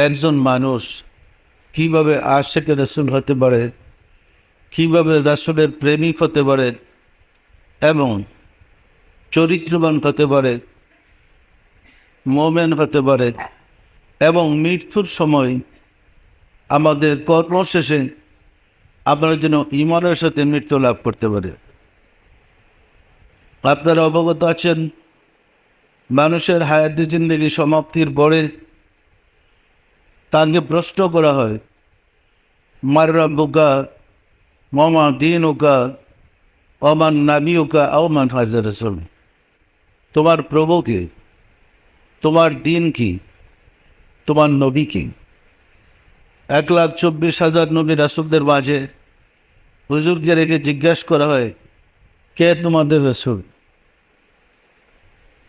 একজন মানুষ কিভাবে আশিকে রাসূল হতে পারে, কিভাবে রাসূলের প্রেমিক হতে পারে এবং চরিত্রবান হতে পারে, মোমেন হতে পারে এবং মৃত্যুর সময় আমাদের কর্মশেষে আমরা যেন ঈমানের সাথে মৃত্যু লাভ করতে পারে। আপনারা অবগত আছেন, মানুষের হায়াতি জিন্দেগি সমাপ্তির পরে তাকে প্রশ্ন করা হয়, মার রাব্বুকা ওমা দীনুকা ওমান নাবিয়ুকা আও মান হাজা রাসূল। তোমার প্রভু কি, তোমার দিন কি, তোমার নবী কি? 1,24,000 নবী রাসূলদের মাঝে হুজুরকে রেখে জিজ্ঞাসা করা হয়, কে তোমাদের রাসূল?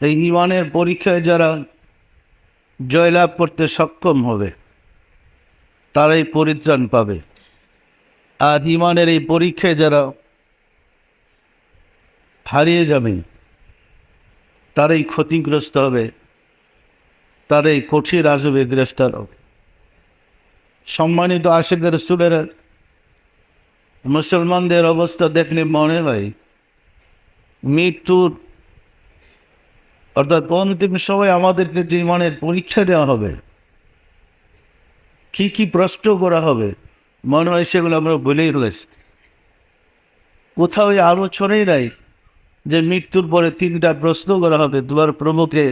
এই ঈমানের পরীক্ষায় যারা জয়লাভ করতে সক্ষম হবে তারাই পরিত্রাণ পাবে, আর ঈমানের এই পরীক্ষায় যারা হারিয়ে যাবে তারাই ক্ষতিগ্রস্ত হবে, তারাই কঠিন আযবে গ্রেফতার হবে। সম্মানিত আশিক রাসূলের মুসলমানদের অবস্থা দেখলে মনে হয় মৃত্যুর অর্থাৎ অন্তিম সময় আমাদেরকে যে ঈমানের পরীক্ষা দেওয়া হবে, কি কি প্রশ্ন করা হবে, মনে হয় সেগুলো আমরা বলেই ফেলেছি। কোথাও এই আলোচনাই নাই যে মৃত্যুর পরে 3টা প্রশ্ন করা হবে, তোমার প্রভুকে,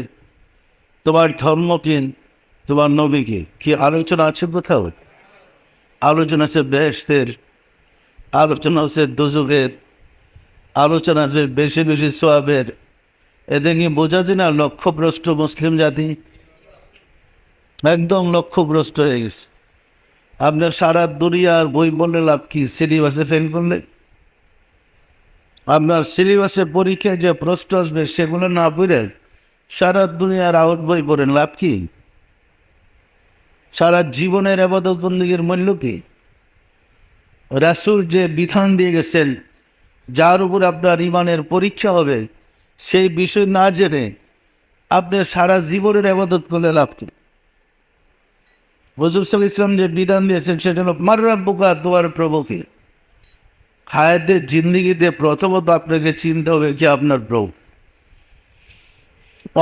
তোমার ধর্ম কি, তোমার নবীকে। কি আলোচনা আছে কোথাও? আলোচনা আছে বেহেশতের, আলোচনা আছে দোজখের, আলোচনা আছে বেশি বেশি সওয়াবের। এদিকে বোঝা যায় না লক্ষ্যভ্রষ্ট মুসলিম জাতি একদম লক্ষ্যভ্রষ্ট হয়ে গেছে। আপনার সারা দুনিয়ার বই বললে লাভ কি? সিলেবাসে ফেল করলে আপনার সিলেবাসের পরীক্ষায় যে প্রশ্ন আসবে সেগুলো না পড়ে সারা দুনিয়ার আউট বই পড়েন, লাভ কি? সারা জীবনের ইবাদত বন্দেগীর মূল্য কি? রাসূল যে বিধান দিয়ে গেছেন যার উপর আপনার ঈমানের পরীক্ষা হবে, সেই বিষয় না জেনে আপনি সারা জীবনের ইবাদত করলে লাভ কি? হুজুর সাল্লাল্লাহু আলাইহি ওয়াসাল্লাম যে বিধান দিয়েছেন সেটা হলো মার রাব্বুকা, তোমার প্রভু কি। হায়াতের জিন্দিগিতে প্রথমত আপনাকে চিনতে হবে কি আপনার প্রভু।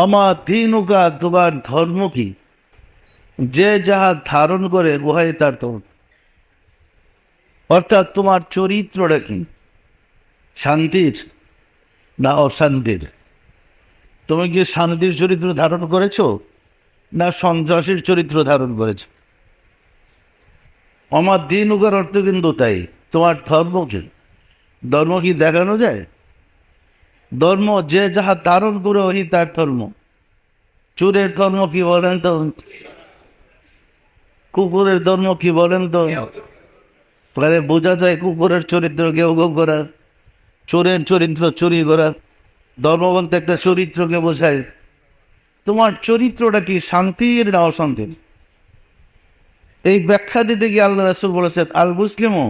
ওমা দীনুকা, তোমার ধর্ম কি। যে যাহা ধারণ করে উহাই তার ধর্ম। অর্থাৎ তোমার চরিত্রটা কি, শান্তির না অশান্তির? তুমি কি শান্তির চরিত্র ধারণ করেছো না সন্ত্রাসীর চরিত্র ধারণ করেছো? আমার দিন উগার অর্থ কিন্তু তাই, তোমার ধর্ম কি। ধর্ম কি দেখানো যায়? ধর্ম যে যাহা ধারণ করে ওই তার ধর্ম। চোরের ধর্ম কি বলেন তো? কুকুরের ধর্ম কি বলেন তো? তাহলে বোঝা যায় কুকুরের চরিত্র কেউ কেউ করা, চোরের চরিত্র চুরি করা। ধর্ম বলতে একটা চরিত্রকে বোঝায়। তোমার চরিত্রটা কি, শান্তির না অশান্তির? এই ব্যাখ্যা দিতে গিয়ে আল্লাহ রাসূল বলেছেন, আল মুসলিমু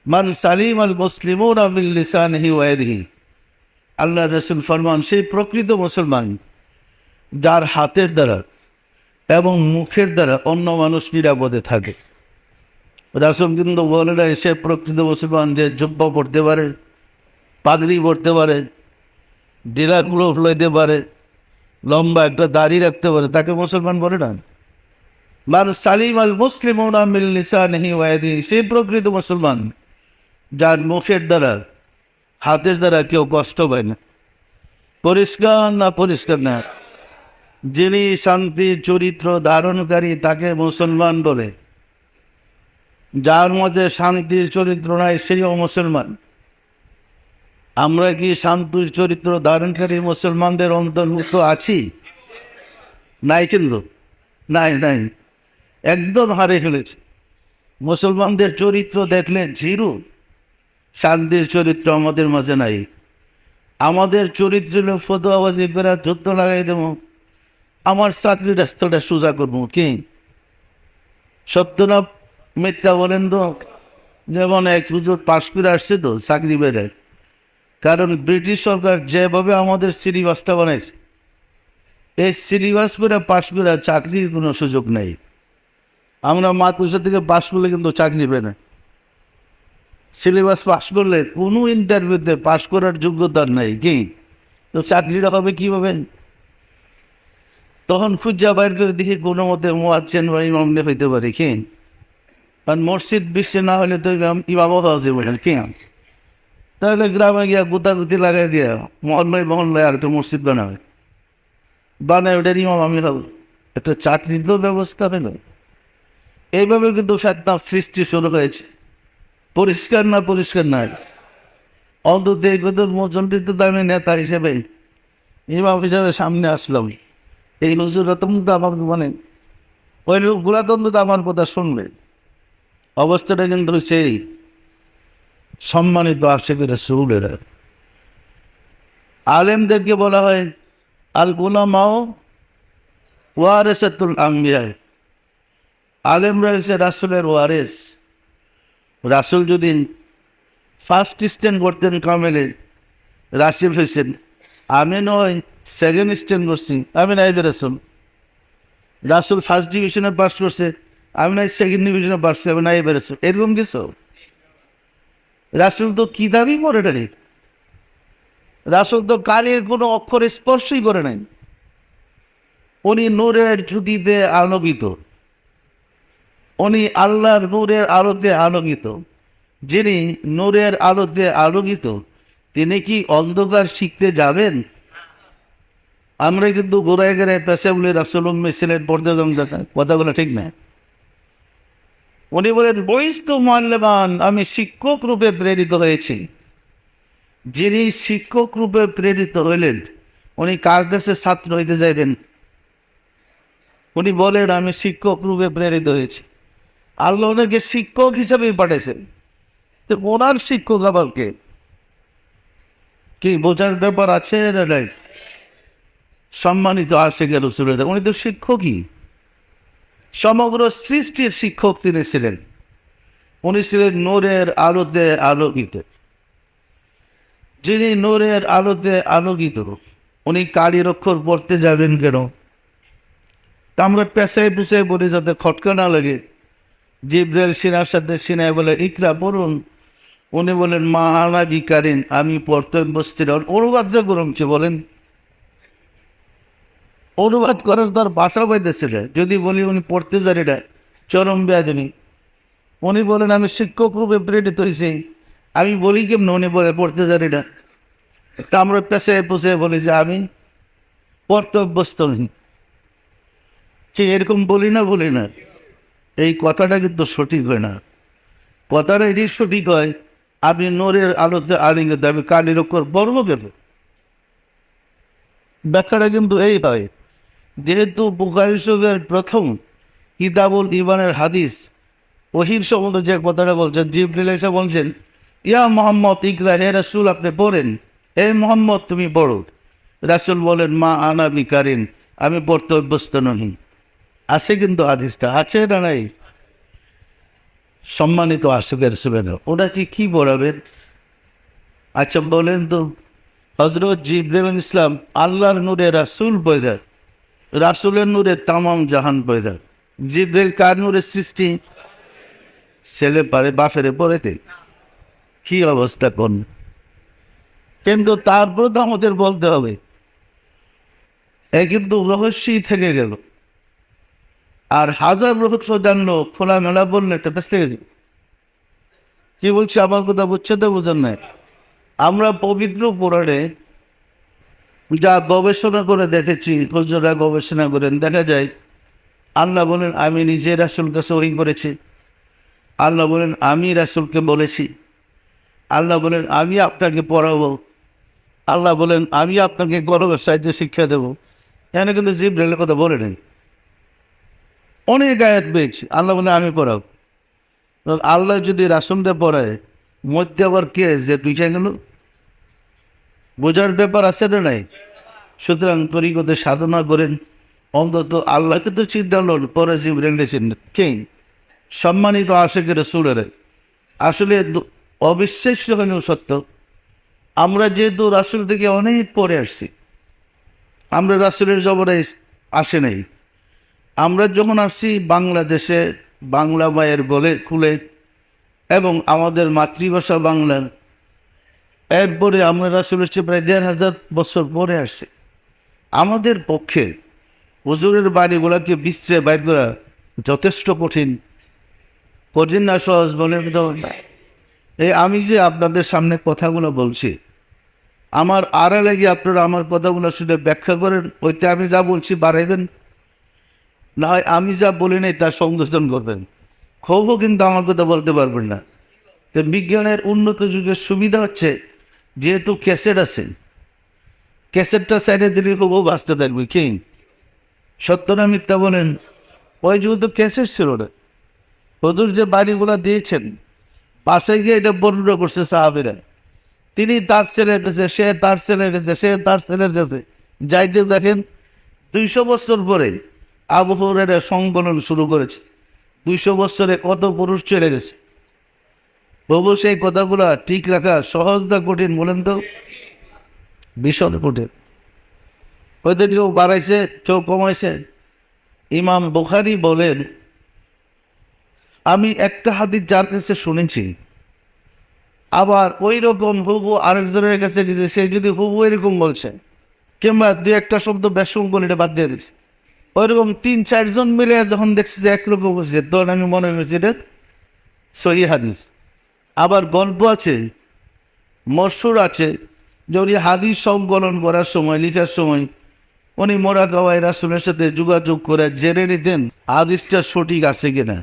মান সালিম আল মুসলিমুনা মিন লিসানিহি ওয়া ইয়াদিহি। আল্লাহ রাসূল ফরমান, সেই প্রকৃত মুসলমান যার হাতের দ্বারা এবং মুখের দ্বারা অন্য মানুষ নিরাপদে থাকে। রাসূল কিন্তু বলে না সে প্রকৃত মুসলমান যে জুব্বা পড়তে পারে, পাগড়ি পড়তে পারে, ডিলাগুলো লইতে পারে, লম্বা একটা দাড়ি রাখতে পারে, তাকে মুসলমান বলে না। মান সালিম আল মুসলিমুনা মিন লিসানিহি ওয়া ইয়াদিহি, সেই প্রকৃত মুসলমান যার মুখের দ্বারা হাতের দ্বারা কেউ কষ্ট পায় না। পরিষ্কার না পরিষ্কার না? যিনি শান্তির চরিত্র ধারণকারী তাকে মুসলমান বলে। যার মধ্যে শান্তির চরিত্র নাই সেও মুসলমান। আমরা কি শান্তির চরিত্র ধারণকারী মুসলমানদের অন্তর্ভুক্ত আছি? নাই, কিন্তু নাই নাই, একদম হারিয়ে ফেলেছে। মুসলমানদের চরিত্র দেখলে জিরো। শান্তির চরিত্র আমাদের মাঝে নাই। আমাদের চরিত্র হলো ফতোয়াবাজি করে যুদ্ধ লাগাই দেব, আমার চাকরির রাস্তাটা সোজা করবো। কি সত্য না মিথ্যা বলেন তো? যেমন এক হুজুর পাশ করে আসছে তো চাকরি বেড়ে, কারণ ব্রিটিশ সরকার যেভাবে আমাদের সিলেবাসটা বানাইছে, এই সিলেবাস করে পাশ করে চাকরির কোনো সুযোগ নেই। আমরা মাদ্রাসা থেকে পাশ করলে কিন্তু চাকরি পেয়ে না, সিলেবাস পাস করলে কোনো ইন্টারভিউতে পাস করার যোগ্যতা নেই, কি তো চাকরিটা হবে কীভাবে? তখন খুঁজা বাইর করে দেখি কোনো মতে মোয়াজ্জেন বা ইমাম হইতে পারে, কি কারণ মসজিদ বিশ্বে না হলে তো ইমামও হওয়া যাবে না, কি তাহলে গ্রামে গিয়া গুতাগুতি লাগাই দিয়া মহল্লায় আর একটা মসজিদ বানায় ওটার ইমাম আমি হব, একটা চাকরির তো ব্যবস্থা হলো। এইভাবে কিন্তু ফেতনার সৃষ্টি শুরু হয়েছে। পরিষ্কার না পরিষ্কার না, অন্তত এই কথা মজনটিতে তো আমি নেতা হিসেবে ইমাম হিসাবে সামনে আসলাম, এই হুজুরা তো আমার মানে ওই লোকগুলা তো আমার কথা শুনবে। অবস্থাটা কিন্তু সেই সম্মানিত আশিকের রাসূলেরা। আলেমদেরকে বলা হয় আল উলামাও ওয়ারিসাতুল আম্বিয়া, আলেমরা হচ্ছে রাসূলের ওয়ারিস। রাসূল যদি ফার্স্ট স্ট্যান্ড করতেন কামেলে, রাসূল হয়েছেন, আমি নয় সেকেন্ড স্ট্যান্ড করছি, আমি নাইবে রাসূল। রাসূল ফার্স্ট ডিভিশনে পাস করছে, আমি নাই সেকেন্ড ডিভিশনে পাস করছি, আমি নাইবে রাসূল। এরকম কিছু রাসূল তো কিতাবই পড়ে নাই, রাসূল তো কালির কোনো অক্ষর স্পর্শই করে নাই। উনি নূরের জ্যোতিতে আলোকিত, উনি আল্লাহর নূরের আলোতে আলোকিত। যিনি নূরের আলোতে আলোকিত, তিনি কি অন্ধকার শিখতে যাবেন? আমরা কিন্তু গোড়ায় গেড়ে পেশা বলে রাসূল ছিলেন, পড়তে দেখায়, কথাগুলো ঠিক না। উনি বলেন বইস্তু মুআল্লিমান, আমি শিক্ষক রূপে প্রেরিত হয়েছি। যিনি শিক্ষক রূপে প্রেরিত হইলেন, উনি কার কাছে ছাত্র হইতে যাইবেন? উনি বলেন আমি শিক্ষক রূপে প্রেরিত হয়েছি। আল্লাহ ওনাকে শিক্ষক হিসাবেই পাঠিয়েছেন, তো ওনার শিক্ষক আবার কে? কি বোঝার ব্যাপার আছে না নাই? সম্মানিত আশিকের রাসূলেরা, উনি তো শিক্ষকই, সমগ্র সৃষ্টির শিক্ষক তিনি ছিলেন। উনি ছিলেন নূরের আলোতে আলোকিত। যিনি নূরের আলোতে আলোকিত, উনি কালির অক্ষর পড়তে যাবেন কেন? তা আমরা পেশায় পেশায় বলি যাতে খটকা না লাগে। জিবরাইল সিনার সাথে সিনায় বলে ইকরা পড়ুন, উনি বলেন মা আনা বিকারিন, আমি পড়তে বসছিল। অনুবাদটা করুন কি বলেন? অনুবাদ করার তার ভাষা পাইতেছিল। যদি বলি উনি পড়তে যান, এটা চরম বেয়াদবি। উনি বলেন আমি শিক্ষক রূপে প্রেরিত হয়েছি, আমি বলি কেমন? উনি বলে পড়তে যান এটা। তা আমরা পেশায় পেশায় বলি যে আমি পড়তে অভ্যস্ত নই, ঠিক এরকম বলি না। এই কথাটা কিন্তু সঠিক হয় না। কথাটা এটি সঠিক হয়, আপনি নূরের আলোতে আলিঙ্গিত, আমি কালির অক্ষর পড়বো কেন? ব্যাখ্যাটা কিন্তু এই হয়, যেহেতু বুখারী শরীফের প্রথম কিতাবুল ঈমানের হাদিস ওহীর সম্বন্ধে যে কথাটা বলছেন, জিবরিল এসে বলছেন ইয়া মুহাম্মদ ইকরা, হে রাসূল আপনি পড়েন, হে মুহাম্মদ তুমি পড়ো। রাসূল বলেন মা আনা বিকারিন, আমি পড়তে অভ্যস্ত নহি। আছে কিন্তু হাদিসটা, আছে না নাই? সম্মানিত আশিকের রাসূলেরা, ওনাকে কি পড়াবেন? আচ্ছা বলেন তো, হযরত জিবরাইল ইসলাম আল্লাহর নূরে রাসূল পয়দা, রাসূলের নূরে তামাম জাহান পয়দা। জিবরাইল কার নূরে সৃষ্টি? ছেলে পারে বাপেরে পড়েতে, কি অবস্থা কোন? কিন্তু তারপর তো আমাদের বলতে হবে, এ কিন্তু রহস্যই থেকে গেল। আর হাজার রহস্য জানলো খোলামেলা বললে একটা ব্যস্ত গেছি। কি বলছি আমার কথা বুঝছে তো বুঝেন নাই? আমরা পবিত্র পুরাণে যা গবেষণা করে দেখেছি, হুজুররা গবেষণা করেন, দেখা যায় আল্লাহ বলেন আমি নিজে রাসূল কাছে ওহী করেছি, আল্লাহ বলেন আমি রাসূলকে বলেছি, আল্লাহ বলেন আমি আপনাকে পড়াবো, আল্লাহ বলেন আমি আপনাকে গর্বের সাহায্যে শিক্ষা দেবো। এখানে কিন্তু জিবরাইলের কথা বলে নেই। অনেক আয়াত পেয়েছি, আল্লাহ বলে আমি পড়াবো। আল্লাহ যদি রাসূলকে পড়ায়, মধ্যে আবার কে যে পিছিয়ে গেল? বোঝার ব্যাপার আছে না নাই? সুতরাং তরিকতে সাধনা করেন, অন্তত আল্লাহকে তো চিন্তা করল, পরে জিবরাইলকে চিন্তা। কে? সম্মানিত আশিকের রাসূলেরা, আসলে অবিশ্বাস্য হলেও সত্য, আমরা যেহেতু রাসূল থেকে অনেক পরে আসছি, আমরা রাসূলের জমানায় আসে নাই। আমরা যখন আসছি বাংলাদেশে বাংলা মায়ের বলে খুলে এবং আমাদের মাতৃভাষা বাংলা, এরপরে আমরা রাসূলের চেয়ে প্রায় ১,৫০০ বছর পরে আসছে। আমাদের পক্ষে হুজুরের বাড়িগুলোকে বিশ্রে বাইর করা যথেষ্ট কঠিন। কঠিন না সহজ বলে তো এই আমি যে আপনাদের সামনে কথাগুলো বলছি, আমার আড়ালে গিয়ে আপনারা আমার কথাগুলো শুনে ব্যাখ্যা করেন, ওইতে আমি যা বলছি বাড়াইবেন, না হয় আমি যা বলি নাই তার সংযোজন করবেন। ক্ষোভও কিন্তু আমার কথা বলতে পারবেন না। তো বিজ্ঞানের উন্নত যুগের সুবিধা হচ্ছে, যেহেতু ক্যাসেট আছে, ক্যাসেটটা সাইডে দিলে খুব বাঁচতে থাকবে। কি সত্য না মিথ্যা বলেন? ওই যুগে তো ক্যাসেট ছিল না। হুজুর যে বাড়িগুলো দিয়েছেন, বাসায় গিয়ে এটা বর্ণনা করছে সাহাবীরা, তিনি তার ছেলের কাছে, সে তার ছেলের কাছে, সে তার ছেলের কাছে যাইতে দেখেন ২০০ বছর পরে আবু হুরায়রা সংকলন শুরু করেছে। ২০০ বছরে কত পুরুষ চলে গেছে। তবু সেই কথাগুলো ঠিক রাখা সহজ না কঠিন বলেন তো? ভীষণ কঠিন। হয়তো কেউ বাড়াইছে, কেউ কমাইছে। ইমাম বুখারী বলেন, আমি একটা হাদিস যার কাছে শুনেছি, আবার ওই রকম হুবু আরেকজনের কাছে গেছে, সে যদি হুবু এরকম বলছে, কিংবা দু একটা শব্দ ব্যাসঙ্গল এটা বাদ দিয়ে দিচ্ছে, ওইরকম ৩-৪ জন মিলে যখন দেখছি যে একরকম হচ্ছে, তখন আমি মনে করছি এটা সহিহ হাদিস। আবার গল্প আছে, মশহুর আছে, যে উনি হাদিস সংকলন করার সময়, লেখার সময় উনি মোরাকাবায় রাসূলের সাথে যোগাযোগ করে জেনে নিতেন হাদিসটা সঠিক আছে কিনা।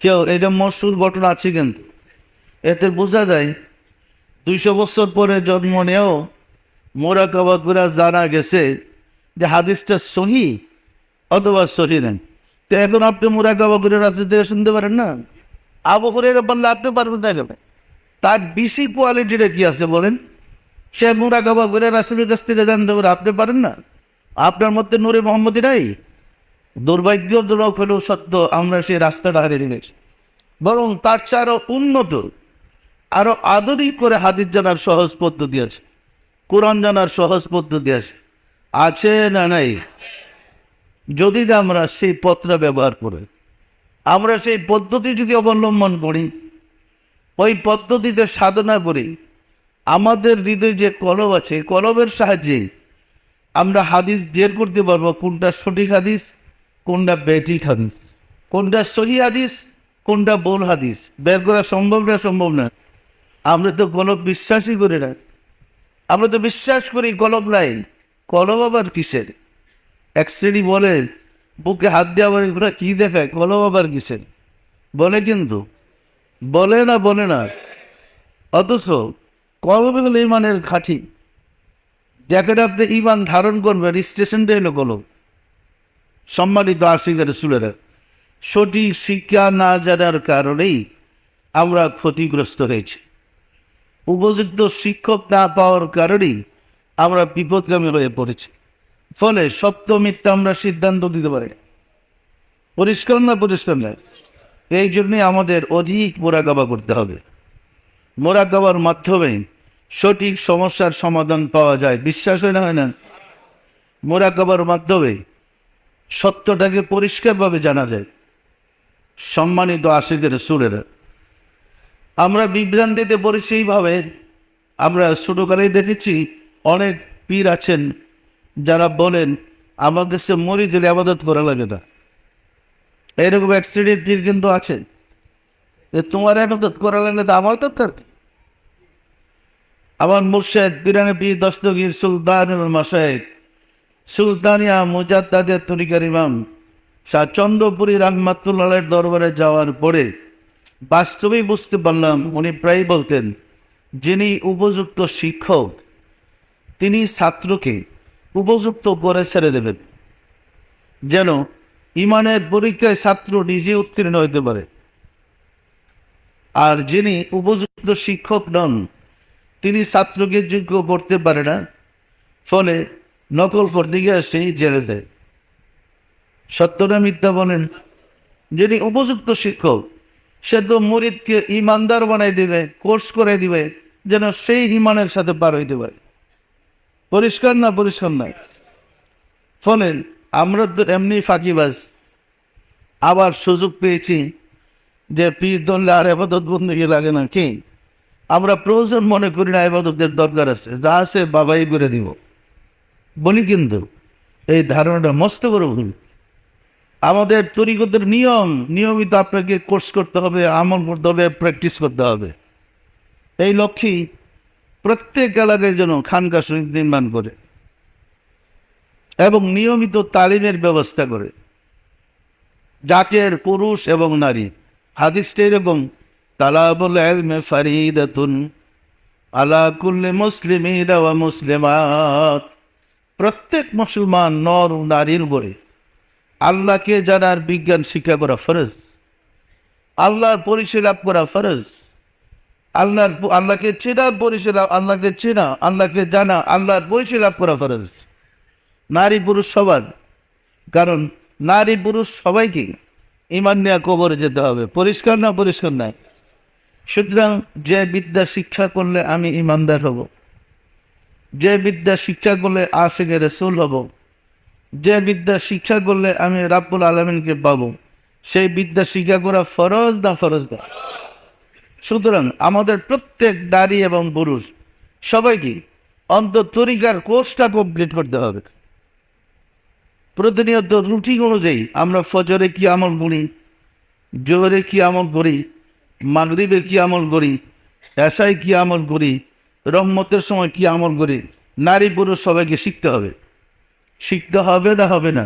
কেউ এটা মশহুর ঘটনা আছে, কিন্তু এতে বোঝা যায় ২০০ বছর পরে জন্ম নেও মোরাকাবা করে জানা গেছে যে হাদিসটা সহি অথবা সহি নেই। তো এখন আপনি মোরাকাবা করে রাসূল থেকে শুনতে পারেন না? আবু হুরায়রা বললে আপনি পারবেন না কেন? তার বেশি কোয়ালিটিটা কি আছে বলেন? সে মোরাকাবা করে রাসূলের কাছ থেকে জানতে পারে, আপনি পারেন না? আপনার মধ্যে নূরে মুহাম্মদী নাই? দুর্ভাগ্যজনক হলেও সত্য, আমরা সেই রাস্তাটা হারিয়ে ফেলেছি। বরং তার চেয়ে আরো উন্নত, আরো আধুনিক করে হাদিস জানার সহজ পদ্ধতি আছে, কোরআন জানার সহজ পদ্ধতি আছে। আছে না নাই? যদি না আমরা সেই পথটা ব্যবহার করে, আমরা সেই পদ্ধতি যদি অবলম্বন করি, ওই পদ্ধতিতে সাধনা করি, আমাদের হৃদয়ে যে কলব আছে, কলবের সাহায্যে আমরা হাদিস বের করতে পারবো কোনটা সঠিক হাদিস, কোনটা বেঠিক হাদিস, কোনটা সহি হাদিস, কোনটা ভুল হাদিস। বের করা সম্ভব না? সম্ভব না। আমরা তো কলব বিশ্বাসই করি না। আমরা তো বিশ্বাস করি কলব নাই। কলব আবার কিসের? এক শ্রেণী বলে বুকে হাত দিয়ে আবার এগুলো কি দেখায়, কলব আবার কিসের বলে, কিন্তু বলে না। অথচ কলব হলো ইমানের খাঁটি। যাকে আপনি ইমান ধারণ করবেন, স্টেশনটা এলো কলব। সম্মানিত আশিকের রাসূলেরা, সঠিক শিক্ষা না জানার কারণেই আমরা ক্ষতিগ্রস্ত হয়েছি। উপযুক্ত শিক্ষক না পাওয়ার কারণেই আমরা বিপদগামী হয়ে পড়েছি। ফলে সত্য মিথ্যা আমরা সিদ্ধান্ত দিতে পারি না। পরিষ্কার না? এই জন্যই আমাদের অধিক মোরাকাবা করতে হবে। মোরাকাবার মাধ্যমে সঠিক সমস্যার সমাধান পাওয়া যায়। বিশ্বাস হয় না? মোরাকাবার মাধ্যমে সত্যটাকে পরিষ্কারভাবে জানা যায়। সম্মানিত আশিকের রাসূলেরা, আমরা বিভ্রান্তিতে পড়েছি এইভাবে। আমরা ছোটকালেই দেখেছি অনেক পীর আছেন যারা বলেন আমার কাছে মরি দিলে আবাদত করা লাগে না। এরকম এক শ্রেণীর পীর কিন্তু আছে যে তোমার আবাদত করা লাগলে তো আমার দরকার কি? আমার মুর্শিদ পীরানে পীর দস্তগীর সুলতানুল মাশায়েখ সুলতানিয়া মুজাদ্দাদের তরিকার ইমাম শাহ চন্দ্রপুরী রাহমাতুল্লাহের দরবারে যাওয়ার পরে বাস্তবেই বুঝতে পারলাম, উনি প্রায় বলতেন, যিনি উপযুক্ত শিক্ষক তিনি ছাত্রকে উপযুক্ত করে ছেড়ে দেবেন, যেন ইমানের পরীক্ষায় ছাত্র নিজে উত্তীর্ণ হইতে পারে। আর যিনি উপযুক্ত শিক্ষক নন, তিনি ছাত্রকে যোগ্য করতে পারে না, ফলে নকল করতে গিয়ে সেই জেলে যায়। সত্য না মিথ্যা বলেন? যিনি উপযুক্ত শিক্ষক, সে তো মুরিদকে ইমানদার বানাই দিবে, কোর্স করে দিবে, যেন সেই ইমানের সাথে পার হইতে পারে। পরিষ্কার নয়? ফলে আমরা তো এমনি ফাঁকিবাজ। আবার সুযোগ পেয়েছি যে পীর ধরলে আর আবাদত বন্দেগী লাগে না কি? আমরা প্রয়োজন মনে করি না, আবাদতের দরকার আছে, যা আছে বাবাই করে দিব বলি, কিন্তু এই ধারণাটা মস্ত বড় ভুল। আমাদের তরিকতের নিয়মিত আপনাকে কোর্স করতে হবে, আমল করতে হবে, প্র্যাকটিস করতে হবে। এই লক্ষ্যেই প্রত্যেক এলাকায় যেন খানকা শরীফ নির্মাণ করে এবং নিয়মিত তালিমের ব্যবস্থা করে, জাতের পুরুষ এবং নারী। হাদিসটা এরকম, তালাবুল ইলমি ফারিদাতুন আলা কুল্লি মুসলিমিন ওয়া মুসলিমাত। প্রত্যেক মুসলমান নর ও নারীর উপরে আল্লাহকে জানার বিজ্ঞান শিক্ষা করা ফরজ, আল্লাহর পরিচয় লাভ করা ফরজ, আল্লাহকে চেনার পরিচয় লাভ, আল্লাহকে চেনা, আল্লাহকে জানা, আল্লাহর পরিচয় লাভ করা ফরজ নারী পুরুষ সবার। কারণ নারী পুরুষ সবাইকে ইমান নিয়ে কবরে যেতে হবে, পরিষ্কার না? পরিষ্কার নাই। সুতরাং যে বিদ্যা শিক্ষা করলে আমি ইমানদার হব, যে বিদ্যা শিক্ষা করলে আশিকে রাসূল হব, যে বিদ্যা শিক্ষা করলে আমি রাব্বুল আলামিনকে পাবো, সেই বিদ্যা শিক্ষা করা ফরজ না? ফরজ না? সুতরাং আমাদের প্রত্যেক নারী এবং পুরুষ সবাইকে অন্তত তরিকার কোর্সটা কমপ্লিট করতে হবে। প্রতিনিয়ত রুটিন অনুযায়ী আমরা ফজরে কি আমল করি, জোহরে কি আমল করি, মাগরিবে কি আমল করি, এশায় কি আমল করি, রহমতের সময় কি আমল করি, নারী পুরুষ সবাইকে শিখতে হবে। শিখতে হবে না? হবে না?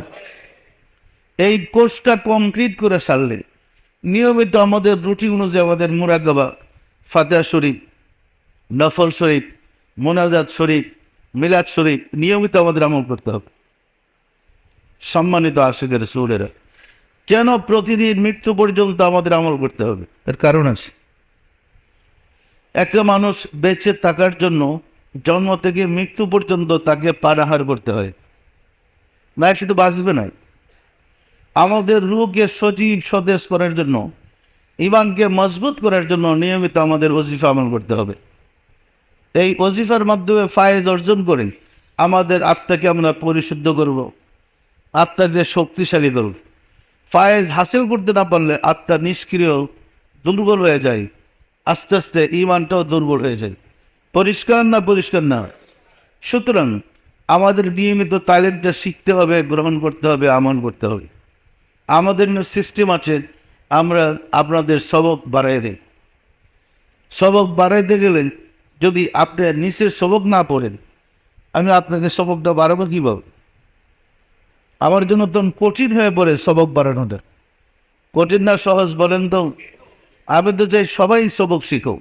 এই কোর্সটা কমপ্লিট করে সারলে নিয়মিত আমাদের রুটিন অনুযায়ী আমাদের মুরাকাবা, ফাতিহা শরীফ, নফল শরীফ, মোনাজাত শরীফ, মিলাদ শরীফ নিয়মিত আমাদের আমল করতে হবে। সম্মানিত আশিকের রাসূলেরা, কেন প্রতিদিন মৃত্যু পর্যন্ত আমাদের আমল করতে হবে? এর কারণ আছে। একটা মানুষ বেঁচে থাকার জন্য জন্ম থেকে মৃত্যু পর্যন্ত তাকে পানাহার করতে হয়, না শুধু বাঁচবে না। আমাদের রূহকে সজীব সতেজ করার জন্য, ঈমানকে মজবুত করার জন্য নিয়মিত আমাদের ওজিফা আমল করতে হবে। এই ওজিফার মাধ্যমে ফায়েজ অর্জন করে আমাদের আত্মাকে আমরা পরিশুদ্ধ করব, আত্মাকে শক্তিশালী করব। ফায়েজ হাসিল করতে না পারলে আত্মা নিষ্ক্রিয়, দুর্বল হয়ে যায়, আস্তে আস্তে ঈমানটাও দুর্বল হয়ে যায়। পরিষ্কার না? পরিষ্কার না? সুতরাং আমাদের নিয়মিত তালিমটা শিখতে হবে, গ্রহণ করতে হবে, আমল করতে হবে। আমাদের সিস্টেম আছে, আমরা আপনাদের সবক বাড়াই দিই। সবক বাড়াইতে গেলে যদি আপনি নিচের সবক না পড়েন, আমি আপনাকে সবকটা বাড়াবো কীভাবে? আমার জন্য তো কঠিন হয়ে পড়ে সবক বাড়ানোটা। কঠিন না সহজ বলেন তো? আমি তো চাই সবাই সবক শিখো।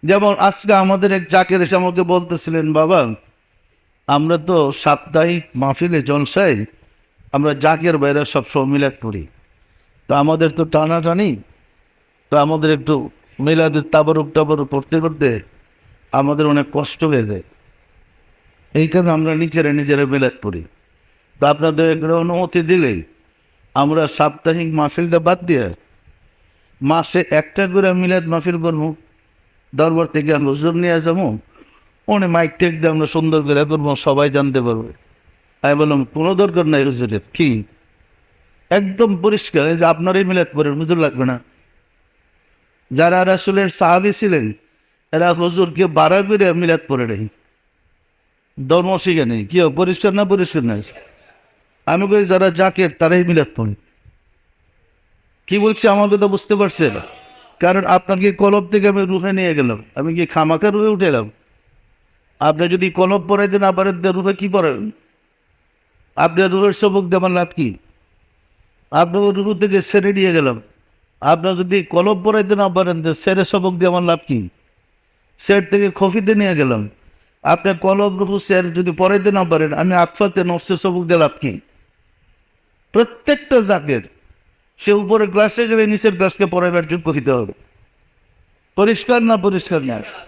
যেমন আজকে আমাদের এক জাকের এসে আমাকে বলতেছিলেন, বাবা আমরা তো সাপ্তাহিক মাহফিলে জলসায় আমরা জাকের বাইরে সবসময় মিলাদ পড়ি, তো আমাদের তো টানাটানি, তো আমাদের একটু মিলাদের তাবারুক পড়তে করতে আমাদের অনেক কষ্ট হয়ে যায়, এই কারণে আমরা নিজেরা মিলাদ পড়ি। তো আপনাদের একটা অনুমতি দিলেই আমরা সাপ্তাহিক মাহফিলটা বাদ দিয়ে মাসে একটা করে মিলাদ মাহফিল করবো, দরবার থেকে হুজুর নিয়ে যাবো, অনেক মাইক টেক দিয়ে আমরা সুন্দর করে করবো, সবাই জানতে পারবে। আমি বললাম কোনো দরকার নাই হুজুরের, কি একদম পরিষ্কার যে আপনারই মিলাদ পড়েন, হুজুর লাগবে না। যারা রাসূলের সাহাবী ছিলেন এরা হুজুরকে বাড়া করে মিলাদ পড়ে নেই, ধর্ম শিখে নেই। কি পরিষ্কার না? পরিষ্কার নাই? আমি কই যারা জাকের তারাই মিলাদ পড়ে। কি বলছি আমার কথা বুঝতে পারছেন? কারণ আপনাকে কলব থেকে আমি রুহে নিয়ে গেলাম, আমি কি খামাখা রুহে উঠে এলাম? আপনি যদি কলব পড়াইতে না পারেন রুহে কি পড়েন? আপনার রুহের সবক দেওয়ার লাভ কি? আপনার রুহু থেকে ছেড়ে নিয়ে গেলাম, আপনার যদি কলব পড়াইতে না পারেন সেরে সবক দিয়ে আমার লাভ কি? সের থেকে খফিতে নিয়ে গেলাম, আপনার কলব রুহু সের যদি পড়াইতে না পারেন আমি আকফাতে নফসে সবক দিয়ে লাভ কি? প্রত্যেকটা জাকের সে উপরের ক্লাসে গেলে নিচের ক্লাসকে পড়াইবার যোগ্য হতে হবে। পরিষ্কার না? পরিষ্কার না?